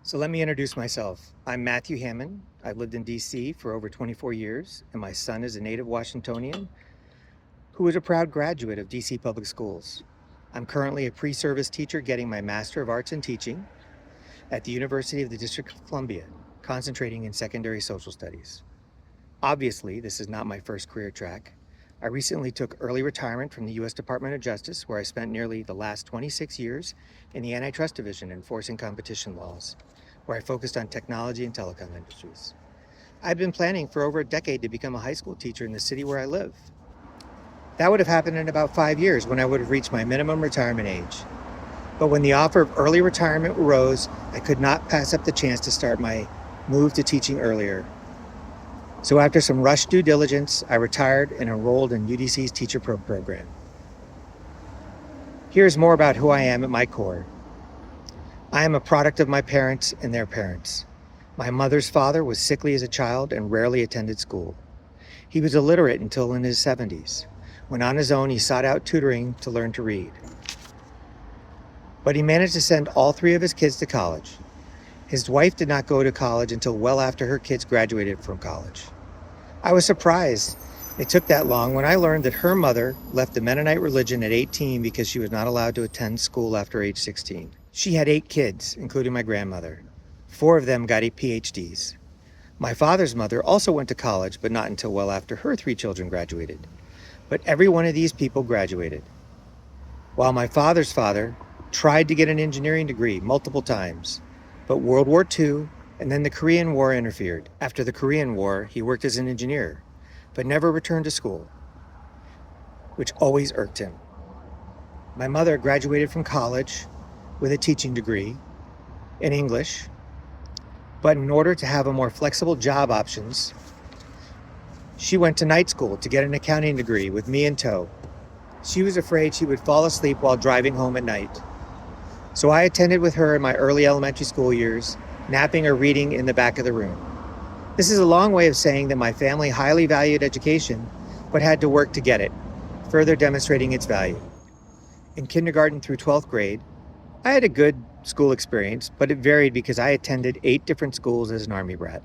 So let me introduce myself. I'm Matthew Hammond. I've lived in DC for over 24 years, and my son is a native Washingtonian who is a proud graduate of DC Public Schools. I'm currently a pre-service teacher getting my Master of Arts in Teaching at the University of the District of Columbia, concentrating in secondary social studies. Obviously, this is not my first career track. I recently took early retirement from the U.S. Department of Justice, where I spent nearly the last 26 years in the Antitrust Division enforcing competition laws, where I focused on technology and telecom industries. I've been planning for over a decade to become a high school teacher in the city where I live. That would have happened in about 5 years when I would have reached my minimum retirement age. But when the offer of early retirement arose, I could not pass up the chance to start my move to teaching earlier. So after some rushed due diligence, I retired and enrolled in UDC's Teacher Pro program. Here's more about who I am at my core. I am a product of my parents and their parents. My mother's father was sickly as a child and rarely attended school. He was illiterate until in his 70s, when on his own he sought out tutoring to learn to read. But he managed to send all 3 of his kids to college. His wife did not go to college until well after her kids graduated from college. I was surprised it took that long when I learned that her mother left the Mennonite religion at 18 because she was not allowed to attend school after age 16. She had 8 kids, including my grandmother. 4 of them got PhDs. My father's mother also went to college, but not until well after her 3 children graduated. But every one of these people graduated. While my father's father tried to get an engineering degree multiple times, but World War II and then the Korean War interfered. After the Korean War, he worked as an engineer, but never returned to school, which always irked him. My mother graduated from college with a teaching degree in English, but in order to have a more flexible job options, she went to night school to get an accounting degree with me in tow. She was afraid she would fall asleep while driving home at night. So I attended with her in my early elementary school years, napping or reading in the back of the room. This is a long way of saying that my family highly valued education, but had to work to get it, further demonstrating its value. In kindergarten through 12th grade, I had a good school experience, but it varied because I attended 8 different schools as an Army brat.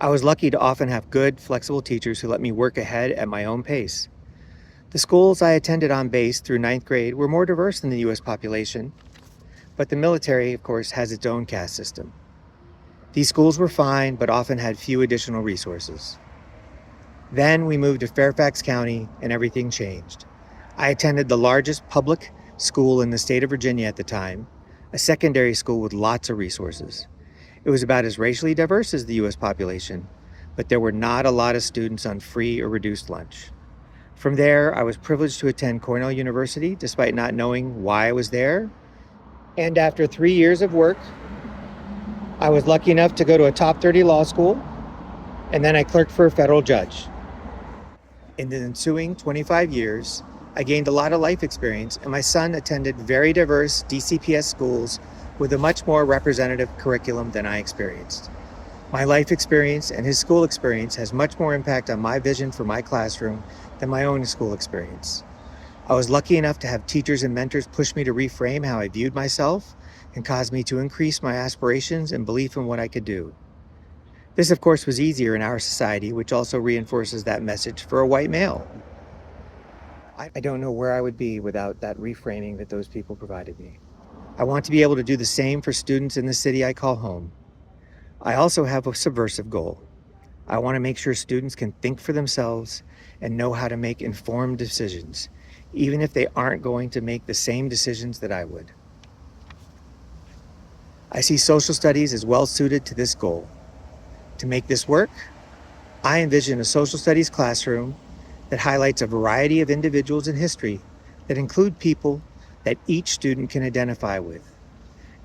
I was lucky to often have good, flexible teachers who let me work ahead at my own pace. The schools I attended on base through 9th grade were more diverse than the U.S. population, but the military, of course, has its own caste system. These schools were fine, but often had few additional resources. Then we moved to Fairfax County, and everything changed. I attended the largest public school in the state of Virginia at the time, a secondary school with lots of resources. It was about as racially diverse as the U.S. population, but there were not a lot of students on free or reduced lunch. From there, I was privileged to attend Cornell University, despite not knowing why I was there. And after 3 years of work, I was lucky enough to go to a top 30 law school, and then I clerked for a federal judge. In the ensuing 25 years, I gained a lot of life experience, and my son attended very diverse DCPS schools with a much more representative curriculum than I experienced. My life experience and his school experience has much more impact on my vision for my classroom than my own school experience. I was lucky enough to have teachers and mentors push me to reframe how I viewed myself and caused me to increase my aspirations and belief in what I could do. This, of course, was easier in our society, which also reinforces that message for a white male. I don't know where I would be without that reframing that those people provided me. I want to be able to do the same for students in the city I call home. I also have a subversive goal. I want to make sure students can think for themselves and know how to make informed decisions, even if they aren't going to make the same decisions that I would. I see social studies as well suited to this goal. To make this work, I envision a social studies classroom that highlights a variety of individuals in history that include people that each student can identify with,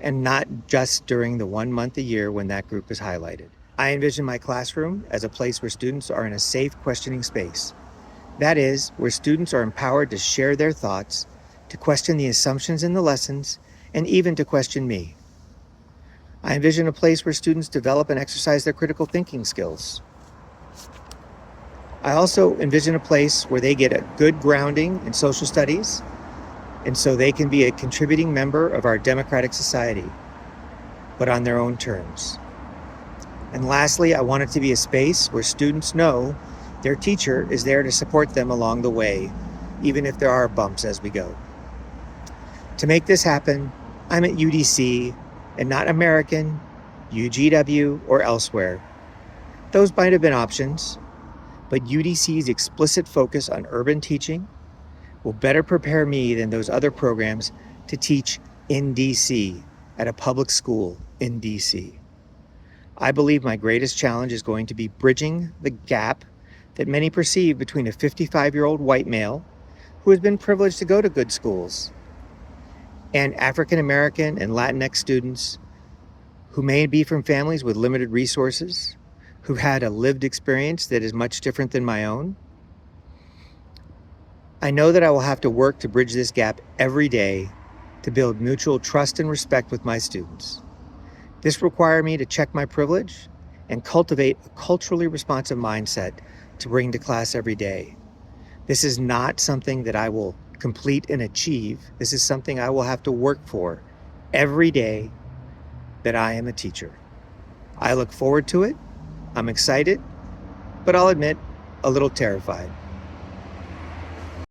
and not just during the 1 month a year when that group is highlighted. I envision my classroom as a place where students are in a safe questioning space. That is, where students are empowered to share their thoughts, to question the assumptions in the lessons, and even to question me. I envision a place where students develop and exercise their critical thinking skills. I also envision a place where they get a good grounding in social studies, and so they can be a contributing member of our democratic society. but on their own terms. And lastly, I want it to be a space where students know their teacher is there to support them along the way, even if there are bumps as we go. To make this happen, I'm at UDC and not American, UGW, or elsewhere. Those might have been options, but UDC's explicit focus on urban teaching will better prepare me than those other programs to teach in DC at a public school in DC. I believe my greatest challenge is going to be bridging the gap that many perceive between a 55-year-old white male who has been privileged to go to good schools and African American and Latinx students who may be from families with limited resources, who've had a lived experience that is much different than my own. I know that I will have to work to bridge this gap every day to build mutual trust and respect with my students. This requires me to check my privilege and cultivate a culturally responsive mindset to bring to class every day. This is not something that I will complete and achieve. This is something I will have to work for every day that I am a teacher. I look forward to it. I'm excited, but I'll admit, a little terrified.